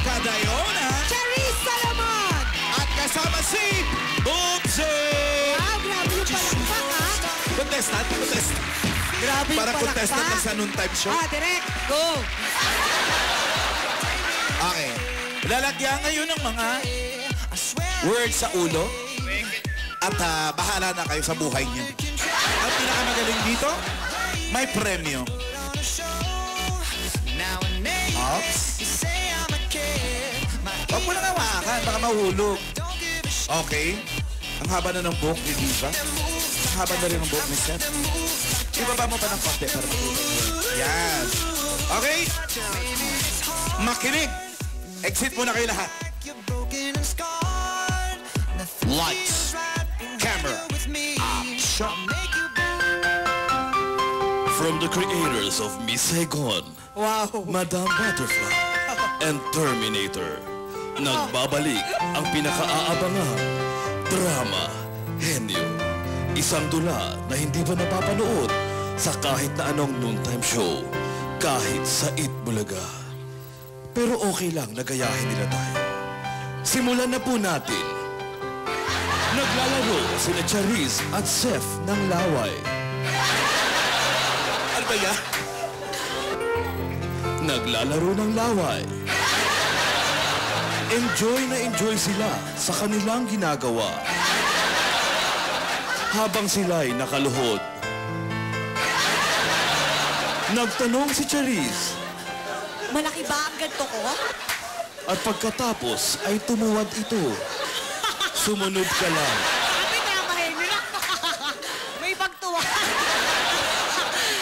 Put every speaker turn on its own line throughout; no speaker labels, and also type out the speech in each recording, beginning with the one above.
barkada Iona.
Charis Salomon!
At kasama si Boobsy!
Wow, grabe yung palakpak, ha?
Contestant.
Grabe yung
Para
palakpak.
contestant na sa noontime show.
Direct, go!
Okay. Lalagyan ngayon ng mga words sa ulo. At bahala na kayo sa buhay niyo. Ang pinakamagaling dito, may premyo. Ops. Huwag mo lang hawakan, baka mahulog. Okay. Ang haba na ng buhok ni Diva. Ang haba na rin ng buhok ni Seth. Ibaba mo pa ng konti para matulog. Yan. Okay? Makinig. Exit muna kayo lahat. Lights. Camera. Action.
From the creators of Miss Saigon,
Wow!
Madame Butterfly, and Terminator, nagbabalik ang pinakaaabangang drama, henyo. Isang dula na hindi ba napapanood sa kahit na anong noontime show, kahit sa Itbulaga. Pero okay lang na gayahin nila tayo. Simulan na po natin. Naglalaro sina Charis at Seth ng laway.
Ano ba yan?
Naglalaro ng laway. Enjoy na enjoy sila sa kanilang ginagawa. Habang sila'y nakaluhod. Nagtanong si Charis.
Malaki ba ang ganito ko?
At pagkatapos ay tumuwad ito. Sumunod ka lang.
Sabi na, mahimik na. May pagtuwa.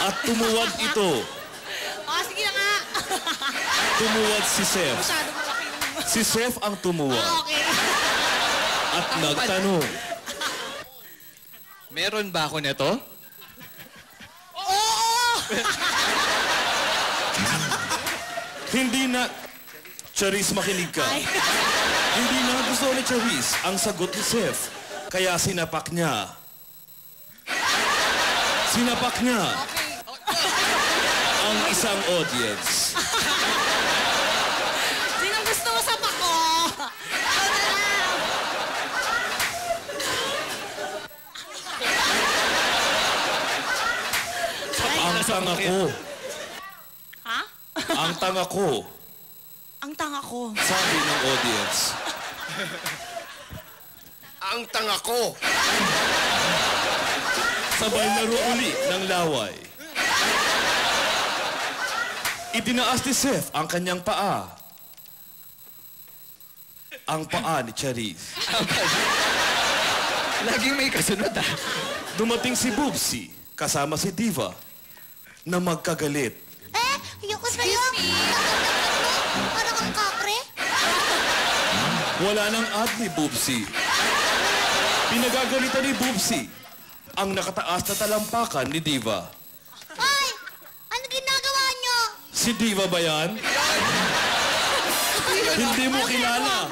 At tumuwad ito.
Sige na nga.
Tumuwad si Seth.
Masyado malaki yung...
Si Seth ang tumuwad.
Okay.
At nagtanong.
Meron ba ako nito?
Oo!
Hindi na... Charis, makinig ka. Hindi na gusto ni Charis ang sagot ni Seth. Kaya sinapak niya. Sinapak niya ang isang audience.
Sinong gusto mo sa pako? Ikaw na lang.
Ang tanga ko.
Ha?
Ang tanga ko.
Ang tanga ko.
Sabi ng audience.
Ang tanga ko.
Sabay laro uli ng laway. Itinaas ni Seth ang kanyang paa. Ang paa ni Charis.
Laging may kasunod ah.
Dumating si Boobsy, kasama si Diva, na magkagalit.
Ayoko sa'yo. Parang ang kapre.
Wala nang ad ni Boobsy. Pinagagalitan ni Boobsy ang nakataas na talampakan ni Diva.
Hoy! Ano ginagawa nyo?
Si Diva ba yan? Hindi mo kilala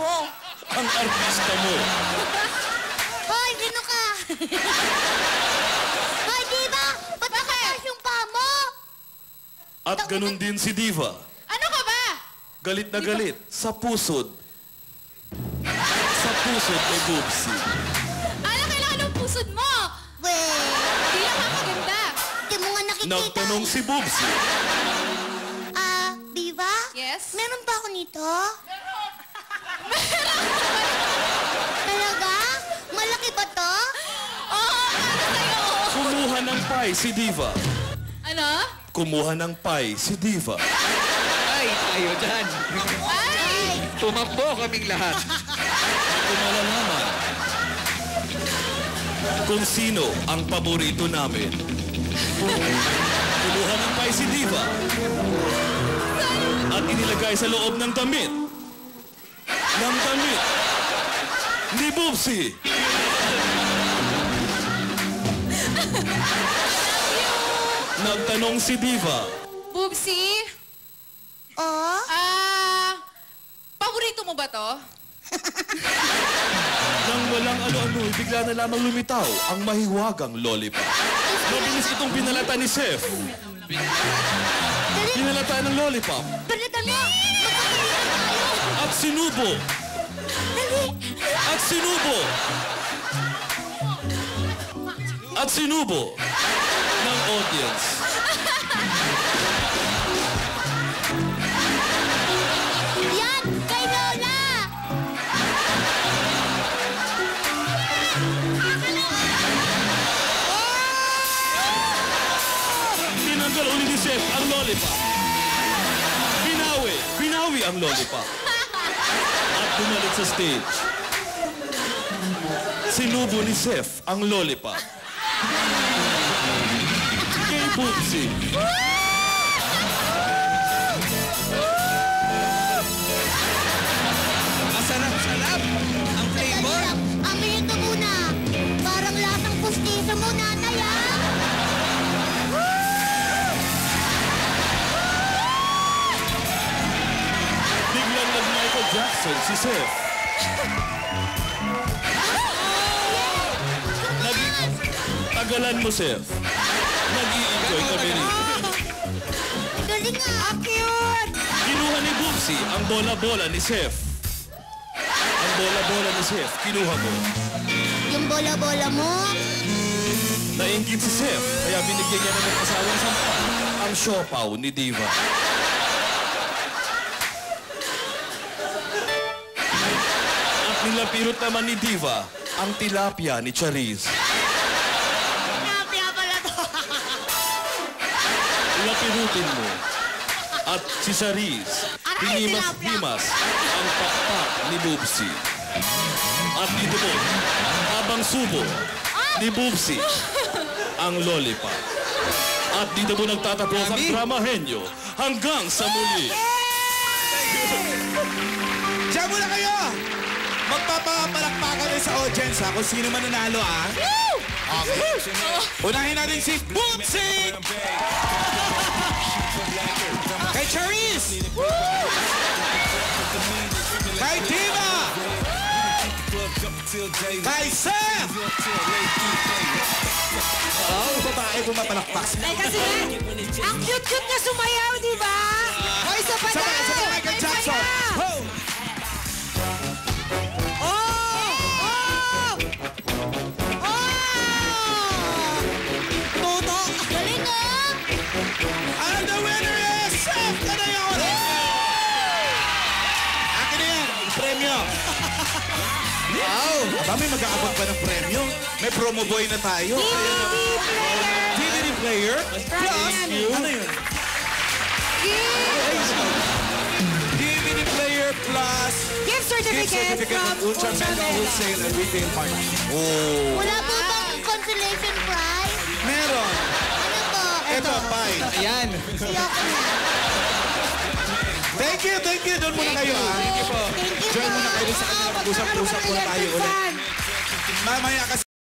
ang artista mo.
Hoy, sino ka? Hoy, Diva! Ba't nakataas yung paa mo?
At ganun din si Diva.
Ano ka ba?
Galit na galit sa pusod. Sa pusod ni Boobsy.
Ano kailangan ng pusod mo?
Well,
Hindi na kakaganda.
di mo nga nakikita.
Nagtanong si Boobsy.
Diva?
Yes?
Meron pa ako nito? Talaga? Malaki ba to?
Oo, para sa'yo.
Kumuha ng pie si Diva.
Ano?
Kumuha ng pie si Diva.
Ay, tayo dyan.
Ay!
Tumakbo kaming lahat.
Ito malalaman kung sino ang paborito namin. Kumuha ng pie si Diva at inilagay sa loob ng damit. Ng damit ni Boobsy. Nagtanong si Diva.
Boobsy?
Oh?
Paborito mo ba to?
Nang walang ano-ano, bigla na lamang lumitaw ang mahiwagang lollipop. Mabilis itong pinalata ni Seth. Pinalata ng lollipop.
Palitan mo! Magkakalitan tayo!
At At sinubo. At sinubo. At sinubo ng audience.
Yan! Kay Lola!
Tinanggal uli ni Chef ang lollipop. Binawi ang lollipop. At bumalik sa stage. Sinubo ni Chef ang lollipop. Kay Bubsy.
Masarap-sarap ang flavor.
Amoy ito muna. Parang lasang pustiso mo, nanay, ah.
Biglang nag-Michael Jackson si Chef. Tagalan mo, Chef. Nag-i-enjoy kami rin.
Galing ah. Cute!
Kinuha ni Bubsy ang bola-bola ni Chef. Ang bola-bola ni Chef, kinuha mo.
Yung bola-bola mo.
Nainggit si Chef, kaya binigyan niya ng asawang sampa ang siopaw ni Diva. At nilapirot naman ni Diva ang tilapia ni Charisse.
Tilapia pala to.
Lapirutin mo. At si Charisse, hinimas-himas ang pakpak ni Bubsy. At dito po, habang subo ni Bubsy ang lollipop. At dito po nagtatapos ang drama henyo hanggang sa muli.
Diyan muna kayo! Magpapapalakpakan rin sa audience ha kung sino man nanalo ah. Okay. Unahin natin si Bubsy! Kay Charisse! Kay Diva! Kay Seth! Oh, babae pumapalakpak.
Teka sila, ang cute-cute niya sumayaw, di ba? O, isa pa
Sama
daw!
sa Michael
Isa
Jackson!
pa!
Ho!
Oh! Oh! Oh! Toto!
Galing ah.
And the winner is Seth Canayon! Akin na yan, premyo. Wow! Aba, may mag-aabot pa ng premyo. May promo boy na tayo. DVD player plus, ano yun? DVD player plus
Gift
gift
certificate
certificate
from
ng Ultra Mega Wholesale and Retail Partner. Oh!
Wala po bang consolation prize?
Meron!
Ano po?
Ito, bye.
Ayan.
Siyoko na.
Thank you. Doon muna kayo, ah.
Thank you po.
Join muna kayo sa kanya. Mag-usap-usap muna tayo ulit. Mamaya kasi